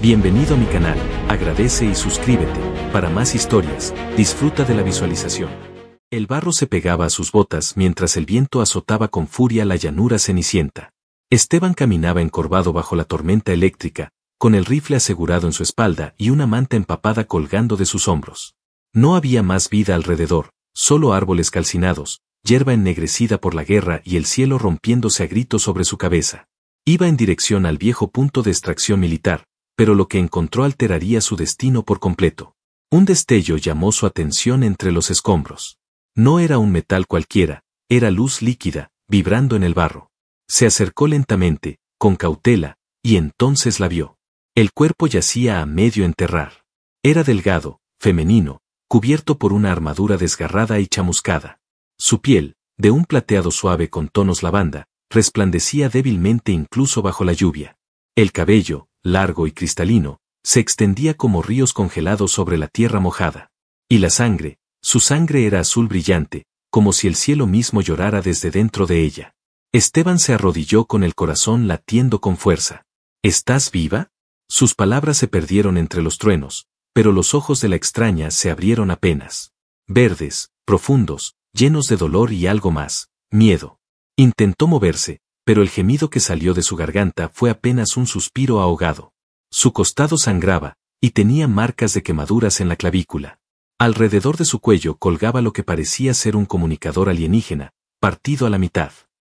Bienvenido a mi canal, agradece y suscríbete. Para más historias, disfruta de la visualización. El barro se pegaba a sus botas mientras el viento azotaba con furia la llanura cenicienta. Esteban caminaba encorvado bajo la tormenta eléctrica, con el rifle asegurado en su espalda y una manta empapada colgando de sus hombros. No había más vida alrededor, solo árboles calcinados, hierba ennegrecida por la guerra y el cielo rompiéndose a gritos sobre su cabeza. Iba en dirección al viejo punto de extracción militar, pero lo que encontró alteraría su destino por completo. Un destello llamó su atención entre los escombros. No era un metal cualquiera, era luz líquida, vibrando en el barro. Se acercó lentamente, con cautela, y entonces la vio. El cuerpo yacía a medio enterrar. Era delgado, femenino, cubierto por una armadura desgarrada y chamuscada. Su piel, de un plateado suave con tonos lavanda, resplandecía débilmente incluso bajo la lluvia. El cabello, largo y cristalino, se extendía como ríos congelados sobre la tierra mojada. Y la sangre, su sangre era azul brillante, como si el cielo mismo llorara desde dentro de ella. Esteban se arrodilló con el corazón latiendo con fuerza. ¿Estás viva? Sus palabras se perdieron entre los truenos, pero los ojos de la extraña se abrieron apenas. Verdes, profundos, llenos de dolor y algo más, miedo. Intentó moverse, pero el gemido que salió de su garganta fue apenas un suspiro ahogado. Su costado sangraba, y tenía marcas de quemaduras en la clavícula. Alrededor de su cuello colgaba lo que parecía ser un comunicador alienígena, partido a la mitad.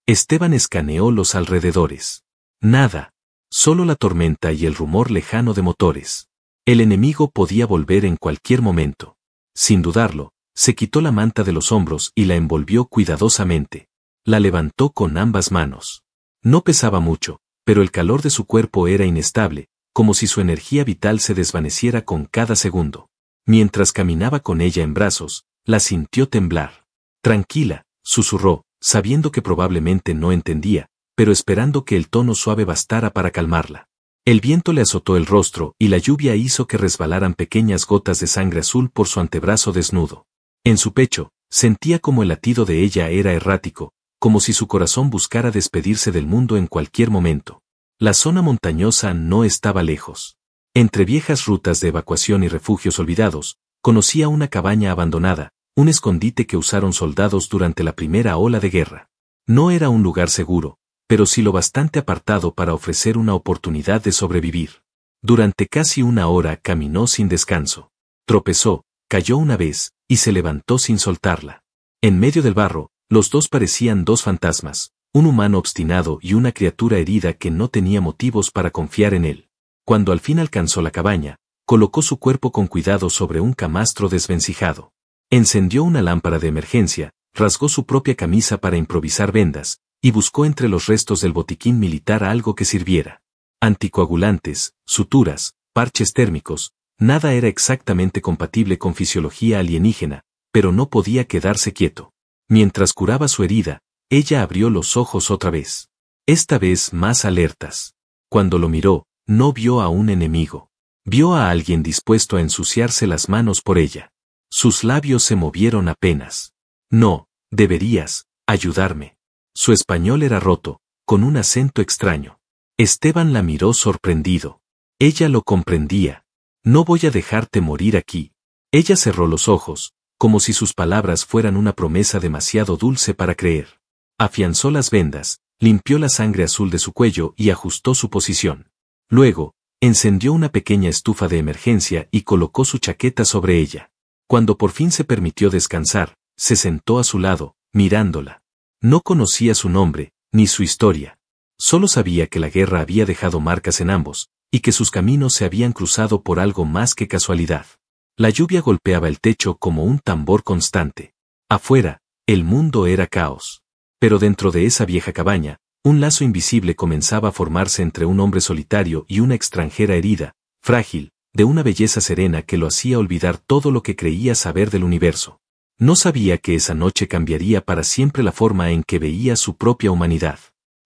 Esteban escaneó los alrededores. Nada. Solo la tormenta y el rumor lejano de motores. El enemigo podía volver en cualquier momento. Sin dudarlo, se quitó la manta de los hombros y la envolvió cuidadosamente. La levantó con ambas manos. No pesaba mucho, pero el calor de su cuerpo era inestable, como si su energía vital se desvaneciera con cada segundo. Mientras caminaba con ella en brazos, la sintió temblar. Tranquila, susurró, sabiendo que probablemente no entendía, pero esperando que el tono suave bastara para calmarla. El viento le azotó el rostro y la lluvia hizo que resbalaran pequeñas gotas de sangre azul por su antebrazo desnudo. En su pecho, sentía como el latido de ella era errático, como si su corazón buscara despedirse del mundo en cualquier momento. La zona montañosa no estaba lejos. Entre viejas rutas de evacuación y refugios olvidados, conocía una cabaña abandonada, un escondite que usaron soldados durante la primera ola de guerra. No era un lugar seguro, pero sí lo bastante apartado para ofrecer una oportunidad de sobrevivir. Durante casi una hora caminó sin descanso. Tropezó, cayó una vez, y se levantó sin soltarla. En medio del barro, los dos parecían dos fantasmas, un humano obstinado y una criatura herida que no tenía motivos para confiar en él. Cuando al fin alcanzó la cabaña, colocó su cuerpo con cuidado sobre un camastro desvencijado. Encendió una lámpara de emergencia, rasgó su propia camisa para improvisar vendas, y buscó entre los restos del botiquín militar algo que sirviera. Anticoagulantes, suturas, parches térmicos, nada era exactamente compatible con fisiología alienígena, pero no podía quedarse quieto. Mientras curaba su herida, ella abrió los ojos otra vez. Esta vez más alertas. Cuando lo miró, no vio a un enemigo. Vio a alguien dispuesto a ensuciarse las manos por ella. Sus labios se movieron apenas. No, deberías ayudarme. Su español era roto, con un acento extraño. Esteban la miró sorprendido. Ella lo comprendía. No voy a dejarte morir aquí. Ella cerró los ojos, como si sus palabras fueran una promesa demasiado dulce para creer. Afianzó las vendas, limpió la sangre azul de su cuello y ajustó su posición. Luego, encendió una pequeña estufa de emergencia y colocó su chaqueta sobre ella. Cuando por fin se permitió descansar, se sentó a su lado, mirándola. No conocía su nombre, ni su historia. Solo sabía que la guerra había dejado marcas en ambos, y que sus caminos se habían cruzado por algo más que casualidad. La lluvia golpeaba el techo como un tambor constante. Afuera, el mundo era caos. Pero dentro de esa vieja cabaña, un lazo invisible comenzaba a formarse entre un hombre solitario y una extranjera herida, frágil, de una belleza serena que lo hacía olvidar todo lo que creía saber del universo. No sabía que esa noche cambiaría para siempre la forma en que veía su propia humanidad.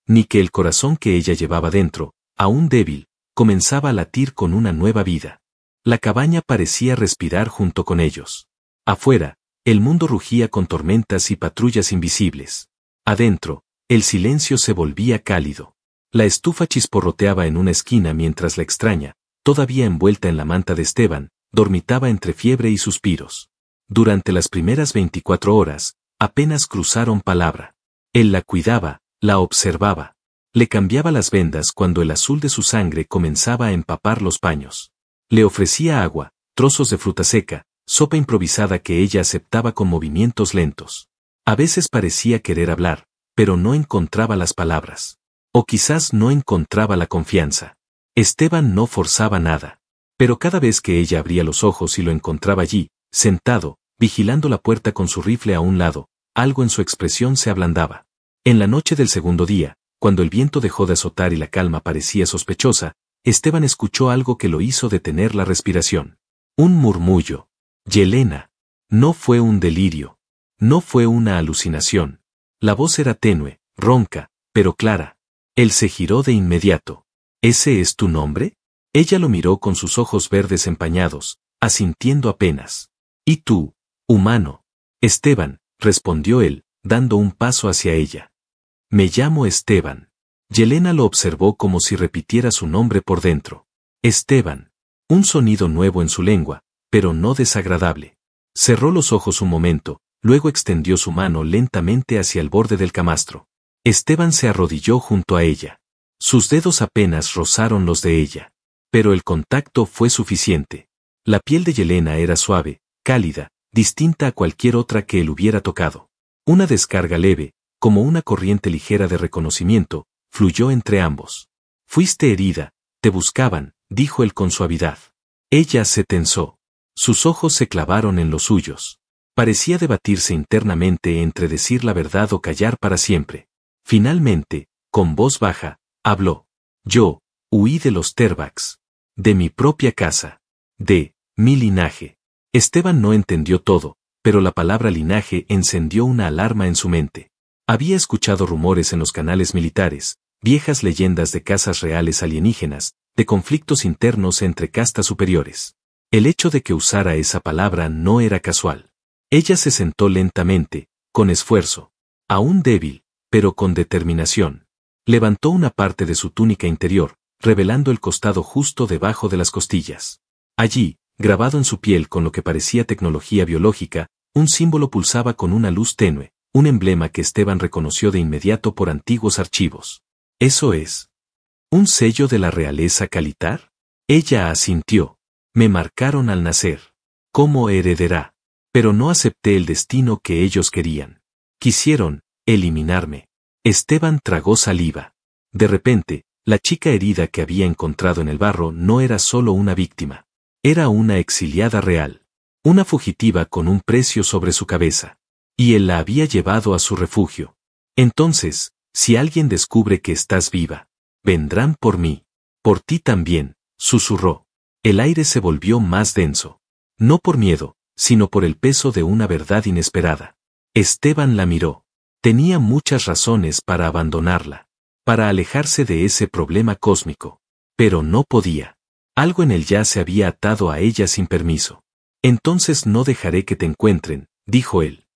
Ni que el corazón que ella llevaba dentro, aún débil, comenzaba a latir con una nueva vida. La cabaña parecía respirar junto con ellos. Afuera, el mundo rugía con tormentas y patrullas invisibles. Adentro, el silencio se volvía cálido. La estufa chisporroteaba en una esquina mientras la extraña, todavía envuelta en la manta de Esteban, dormitaba entre fiebre y suspiros. Durante las primeras 24 horas, apenas cruzaron palabra. Él la cuidaba, la observaba. Le cambiaba las vendas cuando el azul de su sangre comenzaba a empapar los paños. Le ofrecía agua, trozos de fruta seca, sopa improvisada que ella aceptaba con movimientos lentos. A veces parecía querer hablar, pero no encontraba las palabras. O quizás no encontraba la confianza. Esteban no forzaba nada. Pero cada vez que ella abría los ojos y lo encontraba allí, sentado, vigilando la puerta con su rifle a un lado, algo en su expresión se ablandaba. En la noche del segundo día, cuando el viento dejó de azotar y la calma parecía sospechosa, Esteban escuchó algo que lo hizo detener la respiración. Un murmullo. Yelena. No fue un delirio. No fue una alucinación. La voz era tenue, ronca, pero clara. Él se giró de inmediato. ¿Ese es tu nombre? Ella lo miró con sus ojos verdes empañados, asintiendo apenas. ¿Y tú, humano? Esteban, respondió él, dando un paso hacia ella. Me llamo Esteban. Yelena lo observó como si repitiera su nombre por dentro. Esteban. Un sonido nuevo en su lengua, pero no desagradable. Cerró los ojos un momento, luego extendió su mano lentamente hacia el borde del camastro. Esteban se arrodilló junto a ella. Sus dedos apenas rozaron los de ella. Pero el contacto fue suficiente. La piel de Yelena era suave, cálida, distinta a cualquier otra que él hubiera tocado. Una descarga leve, como una corriente ligera de reconocimiento, fluyó entre ambos. Fuiste herida, te buscaban, dijo él con suavidad. Ella se tensó. Sus ojos se clavaron en los suyos. Parecía debatirse internamente entre decir la verdad o callar para siempre. Finalmente, con voz baja, habló. Yo, huí de los Terbaks. De mi propia casa. De mi linaje. Esteban no entendió todo, pero la palabra linaje encendió una alarma en su mente. Había escuchado rumores en los canales militares, viejas leyendas de casas reales alienígenas, de conflictos internos entre castas superiores. El hecho de que usara esa palabra no era casual. Ella se sentó lentamente, con esfuerzo. Aún débil, pero con determinación. Levantó una parte de su túnica interior, revelando el costado justo debajo de las costillas. Allí, grabado en su piel con lo que parecía tecnología biológica, un símbolo pulsaba con una luz tenue, un emblema que Esteban reconoció de inmediato por antiguos archivos. ¿Eso es un sello de la realeza Kalitar? Ella asintió. Me marcaron al nacer. ¿Cómo heredará? Pero no acepté el destino que ellos querían. Quisieron eliminarme. Esteban tragó saliva. De repente, la chica herida que había encontrado en el barro no era solo una víctima. Era una exiliada real. Una fugitiva con un precio sobre su cabeza. Y él la había llevado a su refugio. Entonces, si alguien descubre que estás viva, vendrán por mí. Por ti también, susurró. El aire se volvió más denso. No por miedo, sino por el peso de una verdad inesperada. Esteban la miró. Tenía muchas razones para abandonarla. Para alejarse de ese problema cósmico. Pero no podía. Algo en él ya se había atado a ella sin permiso. Entonces no dejaré que te encuentren, dijo él.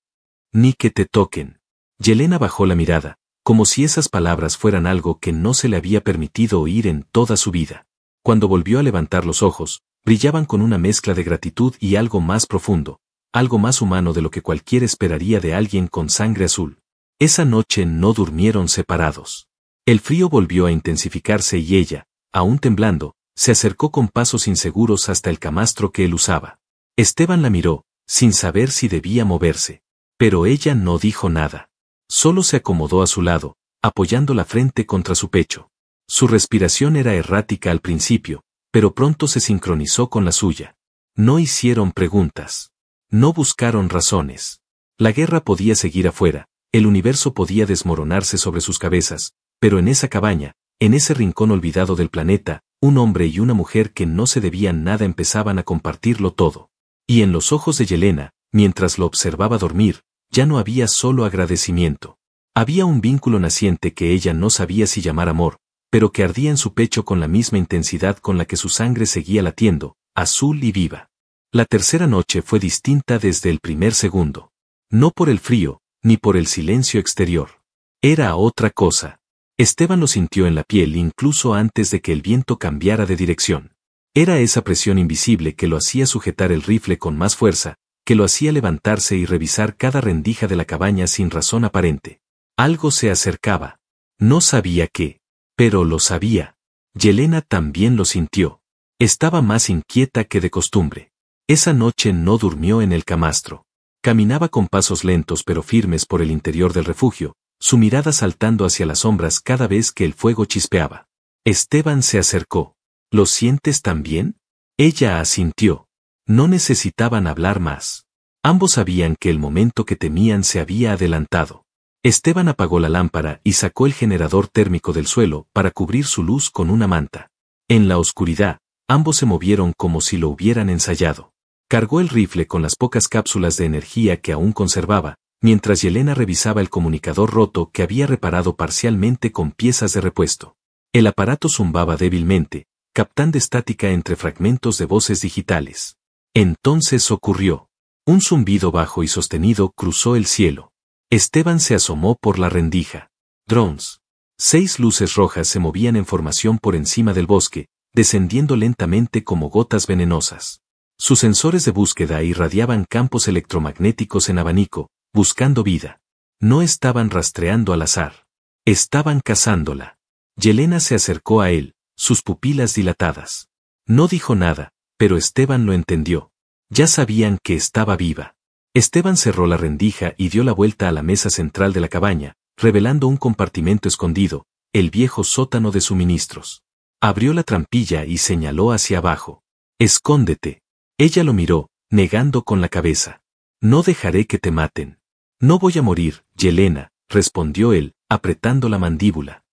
Ni que te toquen. Yelena bajó la mirada, como si esas palabras fueran algo que no se le había permitido oír en toda su vida. Cuando volvió a levantar los ojos, brillaban con una mezcla de gratitud y algo más profundo, algo más humano de lo que cualquiera esperaría de alguien con sangre azul. Esa noche no durmieron separados. El frío volvió a intensificarse y ella, aún temblando, se acercó con pasos inseguros hasta el camastro que él usaba. Esteban la miró, sin saber si debía moverse. Pero ella no dijo nada. Solo se acomodó a su lado, apoyando la frente contra su pecho. Su respiración era errática al principio, pero pronto se sincronizó con la suya. No hicieron preguntas. No buscaron razones. La guerra podía seguir afuera, el universo podía desmoronarse sobre sus cabezas, pero en esa cabaña, en ese rincón olvidado del planeta, un hombre y una mujer que no se debían nada empezaban a compartirlo todo. Y en los ojos de Yelena, mientras lo observaba dormir, ya no había solo agradecimiento. Había un vínculo naciente que ella no sabía si llamar amor, pero que ardía en su pecho con la misma intensidad con la que su sangre seguía latiendo, azul y viva. La tercera noche fue distinta desde el primer segundo. No por el frío, ni por el silencio exterior. Era otra cosa. Esteban lo sintió en la piel incluso antes de que el viento cambiara de dirección. Era esa presión invisible que lo hacía sujetar el rifle con más fuerza, que lo hacía levantarse y revisar cada rendija de la cabaña sin razón aparente. Algo se acercaba. No sabía qué, pero lo sabía. Yelena también lo sintió. Estaba más inquieta que de costumbre. Esa noche no durmió en el camastro. Caminaba con pasos lentos pero firmes por el interior del refugio, su mirada saltando hacia las sombras cada vez que el fuego chispeaba. Esteban se acercó. ¿Lo sientes también? Ella asintió. No necesitaban hablar más. Ambos sabían que el momento que temían se había adelantado. Esteban apagó la lámpara y sacó el generador térmico del suelo para cubrir su luz con una manta. En la oscuridad, ambos se movieron como si lo hubieran ensayado. Cargó el rifle con las pocas cápsulas de energía que aún conservaba, mientras Yelena revisaba el comunicador roto que había reparado parcialmente con piezas de repuesto. El aparato zumbaba débilmente, captando estática entre fragmentos de voces digitales. Entonces ocurrió. Un zumbido bajo y sostenido cruzó el cielo. Esteban se asomó por la rendija. Drones. 6 luces rojas se movían en formación por encima del bosque, descendiendo lentamente como gotas venenosas. Sus sensores de búsqueda irradiaban campos electromagnéticos en abanico, buscando vida. No estaban rastreando al azar. Estaban cazándola. Yelena se acercó a él, sus pupilas dilatadas. No dijo nada, pero Esteban lo entendió. Ya sabían que estaba viva. Esteban cerró la rendija y dio la vuelta a la mesa central de la cabaña, revelando un compartimento escondido, el viejo sótano de suministros. Abrió la trampilla y señaló hacia abajo. «Escóndete». Ella lo miró, negando con la cabeza. «No dejaré que te maten». «No voy a morir, Yelena», respondió él, apretando la mandíbula.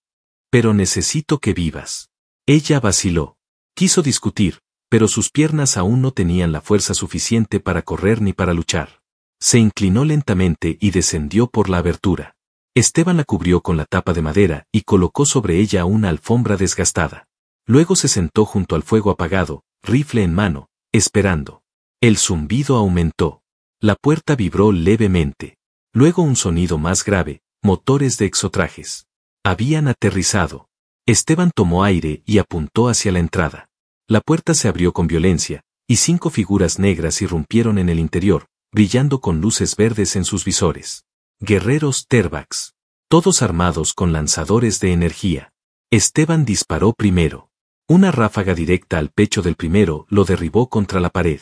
«Pero necesito que vivas». Ella vaciló. Quiso discutir, pero sus piernas aún no tenían la fuerza suficiente para correr ni para luchar. Se inclinó lentamente y descendió por la abertura. Esteban la cubrió con la tapa de madera y colocó sobre ella una alfombra desgastada. Luego se sentó junto al fuego apagado, rifle en mano, esperando. El zumbido aumentó. La puerta vibró levemente. Luego un sonido más grave, motores de exotrajes. Habían aterrizado. Esteban tomó aire y apuntó hacia la entrada. La puerta se abrió con violencia, y 5 figuras negras irrumpieron en el interior, brillando con luces verdes en sus visores. Guerreros Tervax. Todos armados con lanzadores de energía. Esteban disparó primero. Una ráfaga directa al pecho del primero lo derribó contra la pared.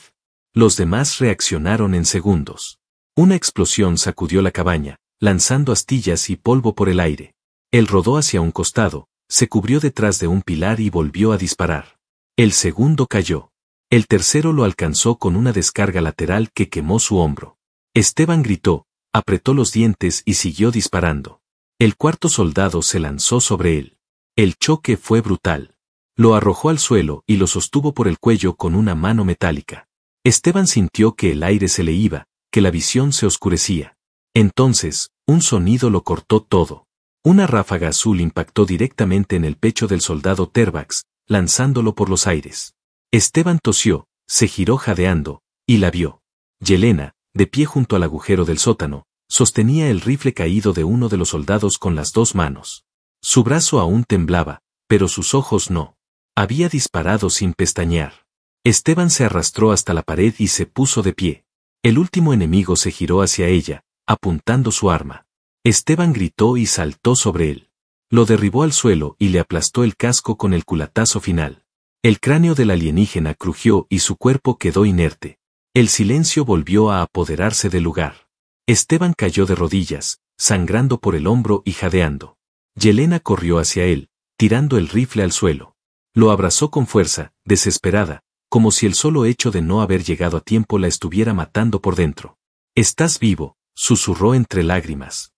Los demás reaccionaron en segundos. Una explosión sacudió la cabaña, lanzando astillas y polvo por el aire. Él rodó hacia un costado, se cubrió detrás de un pilar y volvió a disparar. El segundo cayó. El tercero lo alcanzó con una descarga lateral que quemó su hombro. Esteban gritó, apretó los dientes y siguió disparando. El cuarto soldado se lanzó sobre él. El choque fue brutal. Lo arrojó al suelo y lo sostuvo por el cuello con una mano metálica. Esteban sintió que el aire se le iba, que la visión se oscurecía. Entonces, un sonido lo cortó todo. Una ráfaga azul impactó directamente en el pecho del soldado Tervax, lanzándolo por los aires. Esteban tosió, se giró jadeando, y la vio. Yelena, de pie junto al agujero del sótano, sostenía el rifle caído de uno de los soldados con las 2 manos. Su brazo aún temblaba, pero sus ojos no. Había disparado sin pestañear. Esteban se arrastró hasta la pared y se puso de pie. El último enemigo se giró hacia ella, apuntando su arma. Esteban gritó y saltó sobre él. Lo derribó al suelo y le aplastó el casco con el culatazo final. El cráneo del alienígena crujió y su cuerpo quedó inerte. El silencio volvió a apoderarse del lugar. Esteban cayó de rodillas, sangrando por el hombro y jadeando. Yelena corrió hacia él, tirando el rifle al suelo. Lo abrazó con fuerza, desesperada, como si el solo hecho de no haber llegado a tiempo la estuviera matando por dentro. «Estás vivo», susurró entre lágrimas.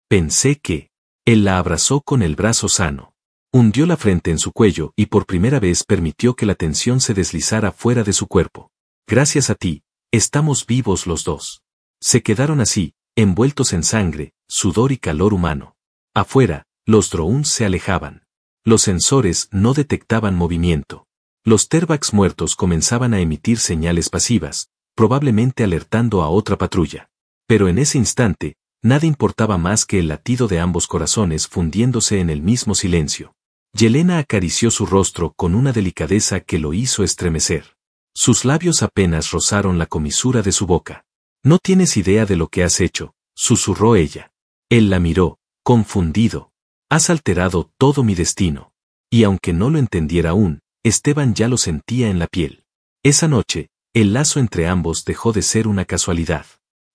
«Pensé que». Él la abrazó con el brazo sano. Hundió la frente en su cuello y por primera vez permitió que la tensión se deslizara fuera de su cuerpo. «Gracias a ti, estamos vivos los dos». Se quedaron así, envueltos en sangre, sudor y calor humano. Afuera, los drones se alejaban. Los sensores no detectaban movimiento. Los Tervax muertos comenzaban a emitir señales pasivas, probablemente alertando a otra patrulla. Pero en ese instante, nada importaba más que el latido de ambos corazones fundiéndose en el mismo silencio. Yelena acarició su rostro con una delicadeza que lo hizo estremecer. Sus labios apenas rozaron la comisura de su boca. «No tienes idea de lo que has hecho», susurró ella. Él la miró, confundido. «Has alterado todo mi destino». Y aunque no lo entendiera aún, Esteban ya lo sentía en la piel. Esa noche, el lazo entre ambos dejó de ser una casualidad.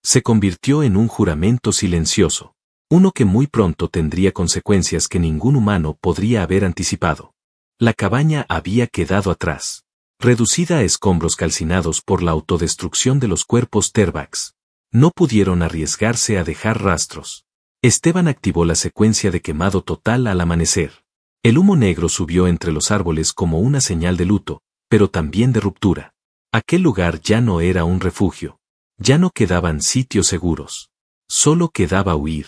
Se convirtió en un juramento silencioso. Uno que muy pronto tendría consecuencias que ningún humano podría haber anticipado. La cabaña había quedado atrás, reducida a escombros calcinados por la autodestrucción de los cuerpos Tervax. No pudieron arriesgarse a dejar rastros. Esteban activó la secuencia de quemado total al amanecer. El humo negro subió entre los árboles como una señal de luto, pero también de ruptura. Aquel lugar ya no era un refugio. Ya no quedaban sitios seguros. Solo quedaba huir.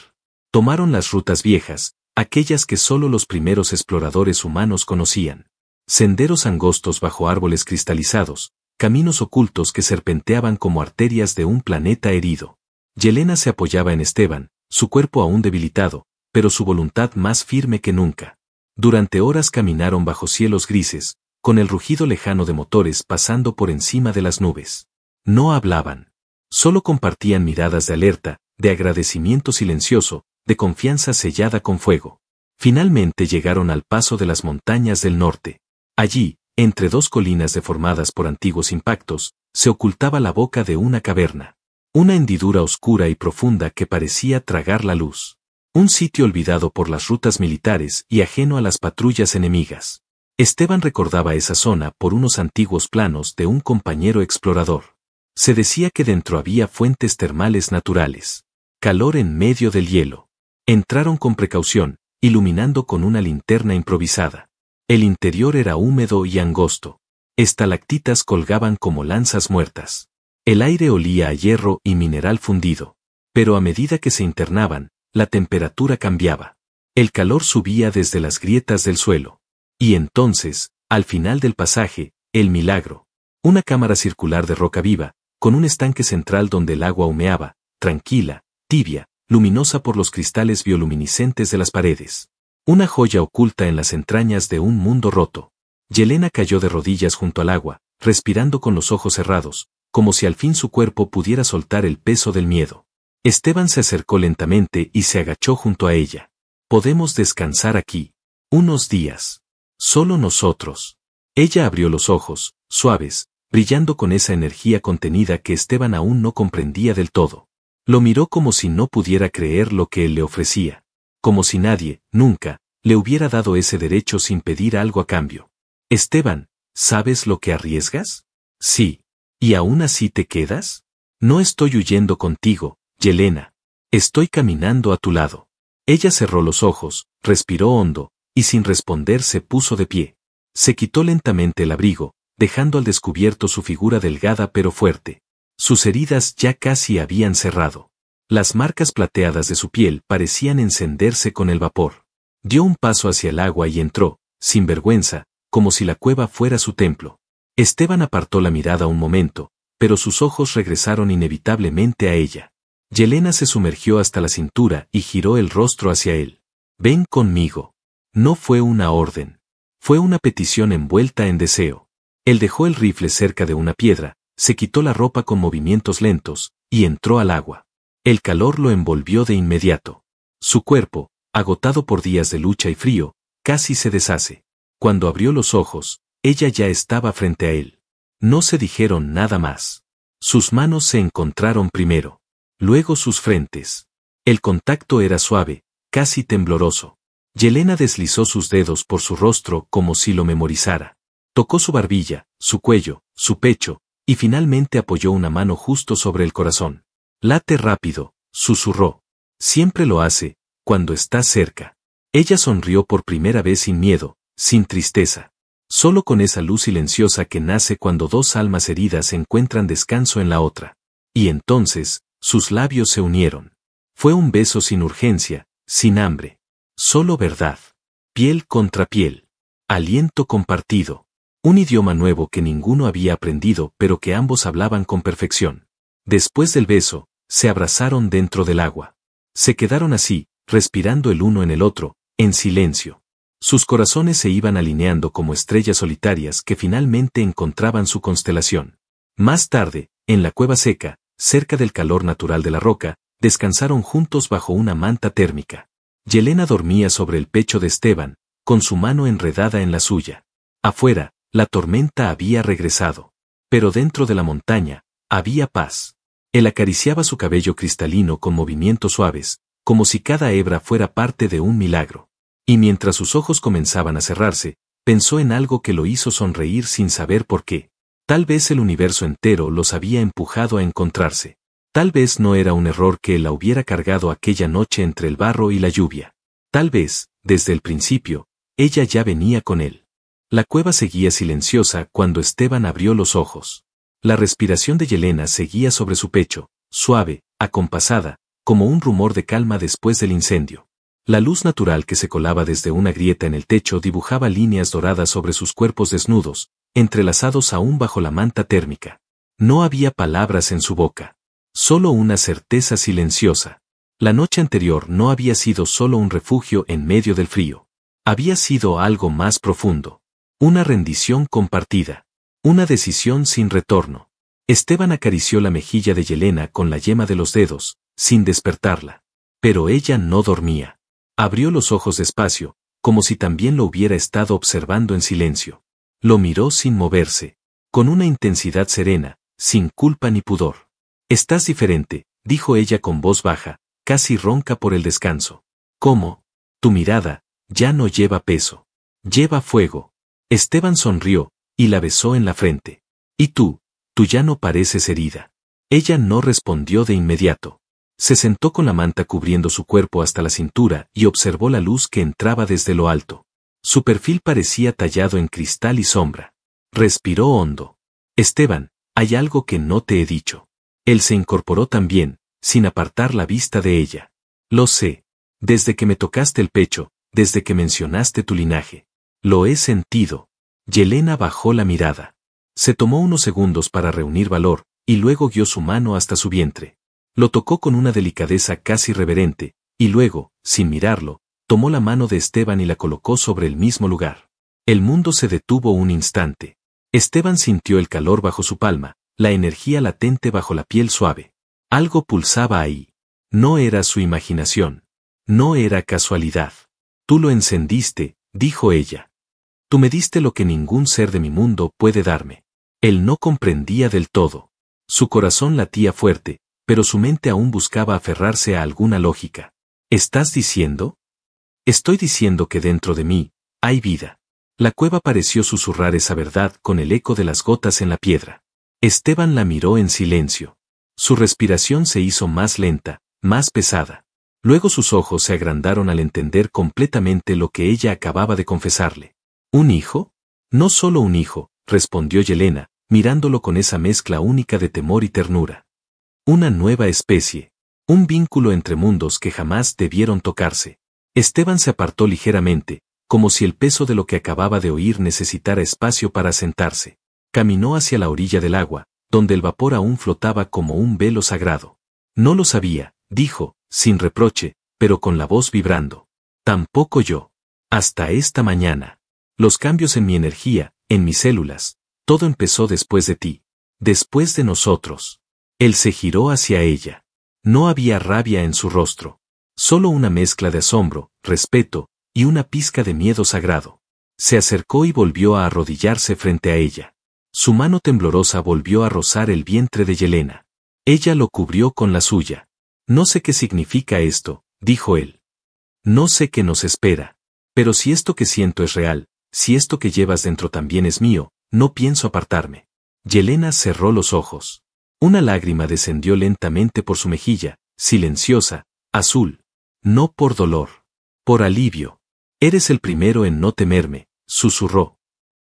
Tomaron las rutas viejas, aquellas que solo los primeros exploradores humanos conocían. Senderos angostos bajo árboles cristalizados, caminos ocultos que serpenteaban como arterias de un planeta herido. Yelena se apoyaba en Esteban, su cuerpo aún debilitado, pero su voluntad más firme que nunca. Durante horas caminaron bajo cielos grises, con el rugido lejano de motores pasando por encima de las nubes. No hablaban. Solo compartían miradas de alerta, de agradecimiento silencioso, de confianza sellada con fuego. Finalmente llegaron al paso de las montañas del norte. Allí, entre dos colinas deformadas por antiguos impactos, se ocultaba la boca de una caverna. Una hendidura oscura y profunda que parecía tragar la luz. Un sitio olvidado por las rutas militares y ajeno a las patrullas enemigas. Esteban recordaba esa zona por unos antiguos planos de un compañero explorador. Se decía que dentro había fuentes termales naturales. Calor en medio del hielo. Entraron con precaución, iluminando con una linterna improvisada. El interior era húmedo y angosto. Estalactitas colgaban como lanzas muertas. El aire olía a hierro y mineral fundido. Pero a medida que se internaban, la temperatura cambiaba. El calor subía desde las grietas del suelo. Y entonces, al final del pasaje, el milagro. Una cámara circular de roca viva, con un estanque central donde el agua humeaba, tranquila, tibia, luminosa por los cristales bioluminiscentes de las paredes. Una joya oculta en las entrañas de un mundo roto. Yelena cayó de rodillas junto al agua, respirando con los ojos cerrados, como si al fin su cuerpo pudiera soltar el peso del miedo. Esteban se acercó lentamente y se agachó junto a ella. «Podemos descansar aquí. Unos días. Solo nosotros». Ella abrió los ojos, suaves, brillando con esa energía contenida que Esteban aún no comprendía del todo. Lo miró como si no pudiera creer lo que él le ofrecía. Como si nadie, nunca, le hubiera dado ese derecho sin pedir algo a cambio. «Esteban, ¿sabes lo que arriesgas?» «Sí. ¿Y aún así te quedas?» «No estoy huyendo contigo, Yelena. Estoy caminando a tu lado». Ella cerró los ojos, respiró hondo, y sin responder se puso de pie. Se quitó lentamente el abrigo, dejando al descubierto su figura delgada pero fuerte. Sus heridas ya casi habían cerrado. Las marcas plateadas de su piel parecían encenderse con el vapor. Dio un paso hacia el agua y entró, sin vergüenza, como si la cueva fuera su templo. Esteban apartó la mirada un momento, pero sus ojos regresaron inevitablemente a ella. Yelena se sumergió hasta la cintura y giró el rostro hacia él. «Ven conmigo». No fue una orden. Fue una petición envuelta en deseo. Él dejó el rifle cerca de una piedra, se quitó la ropa con movimientos lentos, y entró al agua. El calor lo envolvió de inmediato. Su cuerpo, agotado por días de lucha y frío, casi se deshace. Cuando abrió los ojos, ella ya estaba frente a él. No se dijeron nada más. Sus manos se encontraron primero. Luego sus frentes. El contacto era suave, casi tembloroso. Yelena deslizó sus dedos por su rostro como si lo memorizara. Tocó su barbilla, su cuello, su pecho, y finalmente apoyó una mano justo sobre el corazón. «Late rápido», susurró. «Siempre lo hace, cuando está cerca». Ella sonrió por primera vez sin miedo, sin tristeza. Solo con esa luz silenciosa que nace cuando dos almas heridas encuentran descanso en la otra. Y entonces, sus labios se unieron. Fue un beso sin urgencia, sin hambre. Solo verdad. Piel contra piel. Aliento compartido. Un idioma nuevo que ninguno había aprendido pero que ambos hablaban con perfección. Después del beso, se abrazaron dentro del agua. Se quedaron así, respirando el uno en el otro, en silencio. Sus corazones se iban alineando como estrellas solitarias que finalmente encontraban su constelación. Más tarde, en la cueva seca, cerca del calor natural de la roca, descansaron juntos bajo una manta térmica. Yelena dormía sobre el pecho de Esteban, con su mano enredada en la suya. Afuera, la tormenta había regresado. Pero dentro de la montaña, había paz. Él acariciaba su cabello cristalino con movimientos suaves, como si cada hebra fuera parte de un milagro. Y mientras sus ojos comenzaban a cerrarse, pensó en algo que lo hizo sonreír sin saber por qué. Tal vez el universo entero los había empujado a encontrarse. Tal vez no era un error que él la hubiera cargado aquella noche entre el barro y la lluvia. Tal vez, desde el principio, ella ya venía con él. La cueva seguía silenciosa cuando Esteban abrió los ojos. La respiración de Yelena seguía sobre su pecho, suave, acompasada, como un rumor de calma después del incendio. La luz natural que se colaba desde una grieta en el techo dibujaba líneas doradas sobre sus cuerpos desnudos, entrelazados aún bajo la manta térmica. No había palabras en su boca. Solo una certeza silenciosa. La noche anterior no había sido solo un refugio en medio del frío. Había sido algo más profundo. Una rendición compartida. Una decisión sin retorno. Esteban acarició la mejilla de Yelena con la yema de los dedos, sin despertarla. Pero ella no dormía. Abrió los ojos despacio, como si también lo hubiera estado observando en silencio. Lo miró sin moverse, con una intensidad serena, sin culpa ni pudor. «Estás diferente», dijo ella con voz baja, casi ronca por el descanso. «¿Cómo? Tu mirada ya no lleva peso. Lleva fuego». Esteban sonrió, y la besó en la frente. «¿Y tú ya no pareces herida». Ella no respondió de inmediato. Se sentó con la manta cubriendo su cuerpo hasta la cintura y observó la luz que entraba desde lo alto. Su perfil parecía tallado en cristal y sombra. Respiró hondo. «Esteban, hay algo que no te he dicho». Él se incorporó también, sin apartar la vista de ella. «Lo sé. Desde que me tocaste el pecho, desde que mencionaste tu linaje. Lo he sentido». Yelena bajó la mirada. Se tomó unos segundos para reunir valor, y luego guió su mano hasta su vientre. Lo tocó con una delicadeza casi reverente, y luego, sin mirarlo, tomó la mano de Esteban y la colocó sobre el mismo lugar. El mundo se detuvo un instante. Esteban sintió el calor bajo su palma, la energía latente bajo la piel suave. Algo pulsaba ahí. No era su imaginación. No era casualidad. «Tú lo encendiste», dijo ella. «Tú me diste lo que ningún ser de mi mundo puede darme». Él no comprendía del todo. Su corazón latía fuerte, pero su mente aún buscaba aferrarse a alguna lógica. «¿Estás diciendo?» «Estoy diciendo que dentro de mí hay vida». La cueva pareció susurrar esa verdad con el eco de las gotas en la piedra. Esteban la miró en silencio. Su respiración se hizo más lenta, más pesada. Luego sus ojos se agrandaron al entender completamente lo que ella acababa de confesarle. «¿Un hijo?» «No solo un hijo», respondió Yelena, mirándolo con esa mezcla única de temor y ternura. «Una nueva especie. Un vínculo entre mundos que jamás debieron tocarse». Esteban se apartó ligeramente, como si el peso de lo que acababa de oír necesitara espacio para asentarse. Caminó hacia la orilla del agua, donde el vapor aún flotaba como un velo sagrado. «No lo sabía», dijo, sin reproche, pero con la voz vibrando. «Tampoco yo. Hasta esta mañana. Los cambios en mi energía, en mis células, todo empezó después de ti. Después de nosotros». Él se giró hacia ella. No había rabia en su rostro. Solo una mezcla de asombro, respeto, y una pizca de miedo sagrado. Se acercó y volvió a arrodillarse frente a ella. Su mano temblorosa volvió a rozar el vientre de Yelena. Ella lo cubrió con la suya. «No sé qué significa esto», dijo él. «No sé qué nos espera. Pero si esto que siento es real, si esto que llevas dentro también es mío, no pienso apartarme». Yelena cerró los ojos. Una lágrima descendió lentamente por su mejilla, silenciosa, azul. No por dolor. Por alivio. «Eres el primero en no temerme», susurró.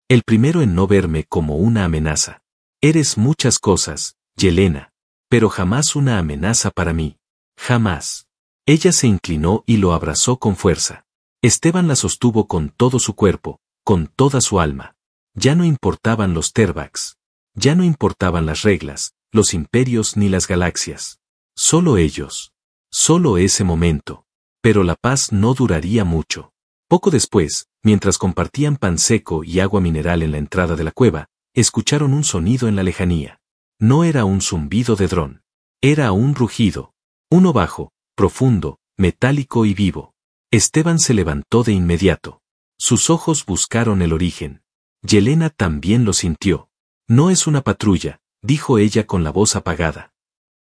«El primero en no verme como una amenaza. Eres muchas cosas, Yelena. Pero jamás una amenaza para mí. Jamás». Ella se inclinó y lo abrazó con fuerza. Esteban la sostuvo con todo su cuerpo, con toda su alma. Ya no importaban los Terbaks. Ya no importaban las reglas, los imperios ni las galaxias. Solo ellos. Solo ese momento. Pero la paz no duraría mucho. Poco después, Mientras compartían pan seco y agua mineral en la entrada de la cueva, escucharon un sonido en la lejanía. No era un zumbido de dron. Era un rugido. Uno bajo, profundo, metálico y vivo. Esteban se levantó de inmediato. Sus ojos buscaron el origen. Yelena también lo sintió. No es una patrulla, dijo ella con la voz apagada.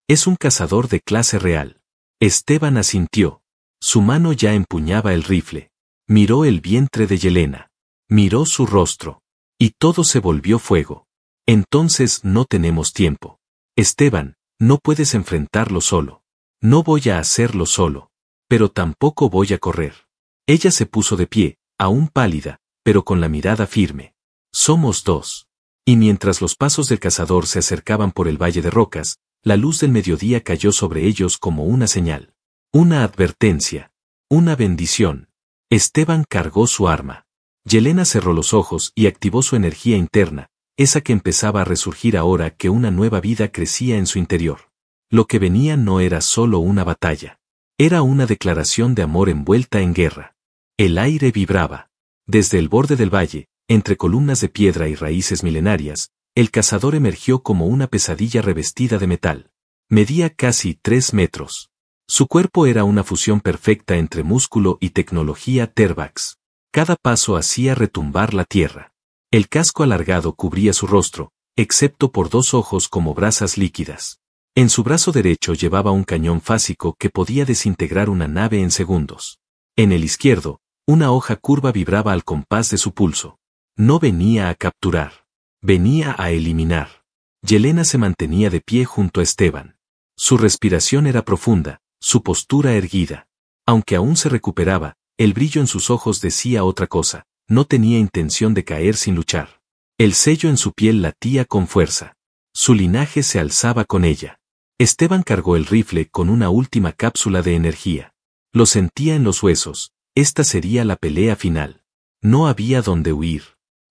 Es un cazador de clase real. Esteban asintió. Su mano ya empuñaba el rifle. Miró el vientre de Yelena. Miró su rostro. Y todo se volvió fuego. Entonces no tenemos tiempo. Esteban, no puedes enfrentarlo solo. No voy a hacerlo solo. Pero tampoco voy a correr. Ella se puso de pie, aún pálida, pero con la mirada firme. Somos dos. Y mientras los pasos del cazador se acercaban por el valle de rocas, la luz del mediodía cayó sobre ellos como una señal. Una advertencia. Una bendición. Esteban cargó su arma. Yelena cerró los ojos y activó su energía interna, esa que empezaba a resurgir ahora que una nueva vida crecía en su interior. Lo que venía no era solo una batalla. Era una declaración de amor envuelta en guerra. El aire vibraba. Desde el borde del valle, entre columnas de piedra y raíces milenarias, el cazador emergió como una pesadilla revestida de metal. Medía casi 3 metros. Su cuerpo era una fusión perfecta entre músculo y tecnología Tervax. Cada paso hacía retumbar la tierra. El casco alargado cubría su rostro, excepto por 2 ojos como brasas líquidas. En su brazo derecho llevaba un cañón fásico que podía desintegrar una nave en segundos. En el izquierdo, una hoja curva vibraba al compás de su pulso. No venía a capturar. Venía a eliminar. Yelena se mantenía de pie junto a Esteban. Su respiración era profunda, su postura erguida. Aunque aún se recuperaba, el brillo en sus ojos decía otra cosa. No tenía intención de caer sin luchar. El sello en su piel latía con fuerza. Su linaje se alzaba con ella. Esteban cargó el rifle con una última cápsula de energía. Lo sentía en los huesos. Esta sería la pelea final. No había dónde huir.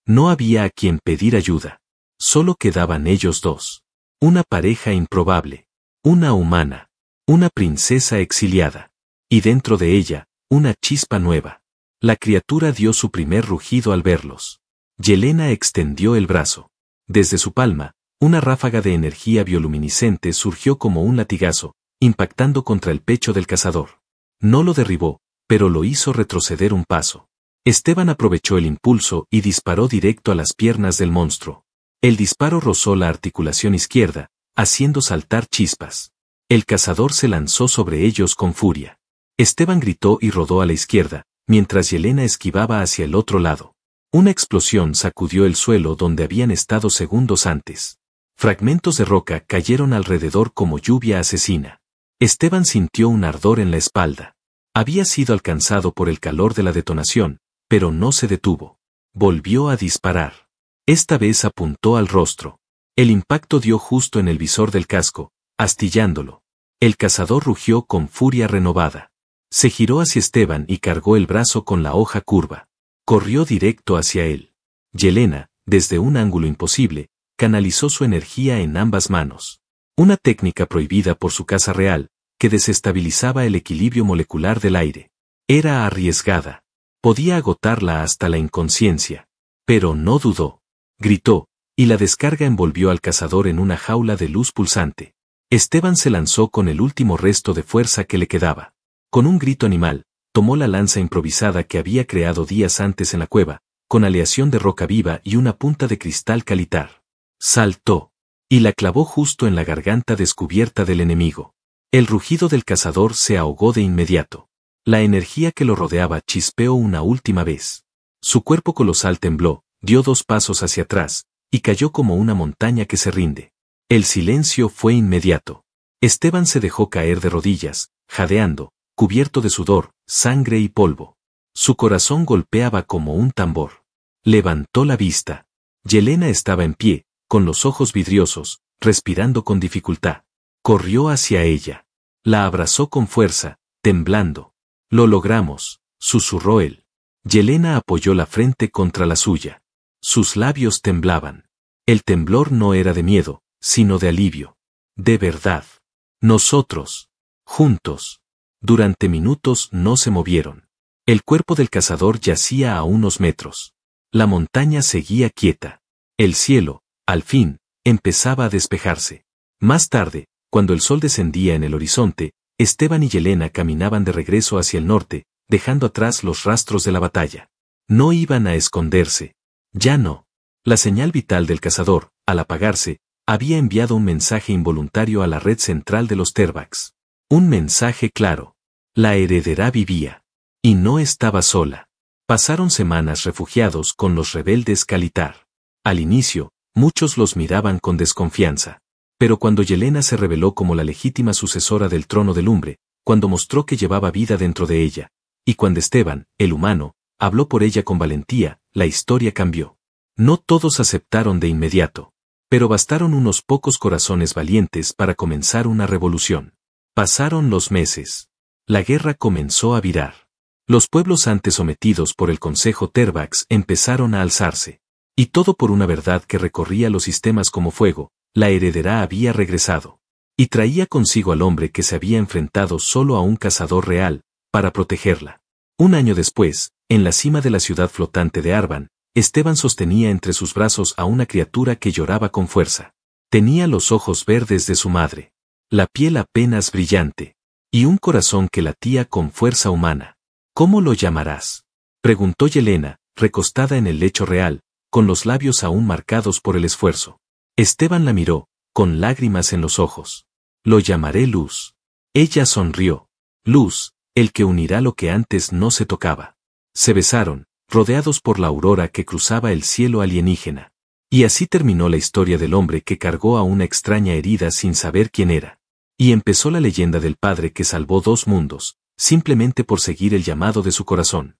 No había a quien pedir ayuda. Solo quedaban ellos dos. Una pareja improbable. Una humana. Una princesa exiliada. Y dentro de ella, una chispa nueva. La criatura dio su primer rugido al verlos. Yelena extendió el brazo. Desde su palma, una ráfaga de energía bioluminiscente surgió como un latigazo, impactando contra el pecho del cazador. No lo derribó, pero lo hizo retroceder un paso. Esteban aprovechó el impulso y disparó directo a las piernas del monstruo. El disparo rozó la articulación izquierda, haciendo saltar chispas. El cazador se lanzó sobre ellos con furia. Esteban gritó y rodó a la izquierda, mientras Yelena esquivaba hacia el otro lado. Una explosión sacudió el suelo donde habían estado segundos antes. Fragmentos de roca cayeron alrededor como lluvia asesina. Esteban sintió un ardor en la espalda. Había sido alcanzado por el calor de la detonación, pero no se detuvo. Volvió a disparar. Esta vez apuntó al rostro. El impacto dio justo en el visor del casco, astillándolo. El cazador rugió con furia renovada. Se giró hacia Esteban y cargó el brazo con la hoja curva. Corrió directo hacia él. Yelena, desde un ángulo imposible, canalizó su energía en ambas manos. Una técnica prohibida por su casa real, que desestabilizaba el equilibrio molecular del aire. Era arriesgada. Podía agotarla hasta la inconsciencia. Pero no dudó. Gritó, y la descarga envolvió al cazador en una jaula de luz pulsante. Esteban se lanzó con el último resto de fuerza que le quedaba. Con un grito animal, tomó la lanza improvisada que había creado días antes en la cueva, con aleación de roca viva y una punta de cristal calitar. Saltó, y la clavó justo en la garganta descubierta del enemigo. El rugido del cazador se ahogó de inmediato. La energía que lo rodeaba chispeó una última vez. Su cuerpo colosal tembló, dio 2 pasos hacia atrás, y cayó como una montaña que se rinde. El silencio fue inmediato. Esteban se dejó caer de rodillas, jadeando, cubierto de sudor, sangre y polvo. Su corazón golpeaba como un tambor. Levantó la vista. Yelena estaba en pie, con los ojos vidriosos, respirando con dificultad. Corrió hacia ella. La abrazó con fuerza, temblando. Lo logramos, susurró él. Yelena apoyó la frente contra la suya. Sus labios temblaban. El temblor no era de miedo, sino de alivio. De verdad. Nosotros. Juntos. Durante minutos no se movieron. El cuerpo del cazador yacía a unos metros. La montaña seguía quieta. El cielo, al fin, empezaba a despejarse. Más tarde, cuando el sol descendía en el horizonte, Esteban y Yelena caminaban de regreso hacia el norte, dejando atrás los rastros de la batalla. No iban a esconderse. Ya no. La señal vital del cazador, al apagarse, había enviado un mensaje involuntario a la red central de los Tervax. Un mensaje claro. La heredera vivía. Y no estaba sola. Pasaron semanas refugiados con los rebeldes Kalitar. Al inicio, muchos los miraban con desconfianza. Pero cuando Yelena se reveló como la legítima sucesora del trono de lumbre, cuando mostró que llevaba vida dentro de ella, y cuando Esteban, el humano, habló por ella con valentía, la historia cambió. No todos aceptaron de inmediato. Pero bastaron unos pocos corazones valientes para comenzar una revolución. Pasaron los meses. La guerra comenzó a virar. Los pueblos antes sometidos por el Consejo Tervax empezaron a alzarse. Y todo por una verdad que recorría los sistemas como fuego: la heredera había regresado. Y traía consigo al hombre que se había enfrentado solo a un cazador real, para protegerla. Un año después, en la cima de la ciudad flotante de Arban, Esteban sostenía entre sus brazos a una criatura que lloraba con fuerza. Tenía los ojos verdes de su madre, la piel apenas brillante, y un corazón que latía con fuerza humana. ¿Cómo lo llamarás?, preguntó Yelena, recostada en el lecho real, con los labios aún marcados por el esfuerzo. Esteban la miró, con lágrimas en los ojos. Lo llamaré Luz. Ella sonrió. Luz, el que unirá lo que antes no se tocaba. Se besaron, rodeados por la aurora que cruzaba el cielo alienígena. Y así terminó la historia del hombre que cargó a una extraña herida sin saber quién era. Y empezó la leyenda del padre que salvó 2 mundos, simplemente por seguir el llamado de su corazón.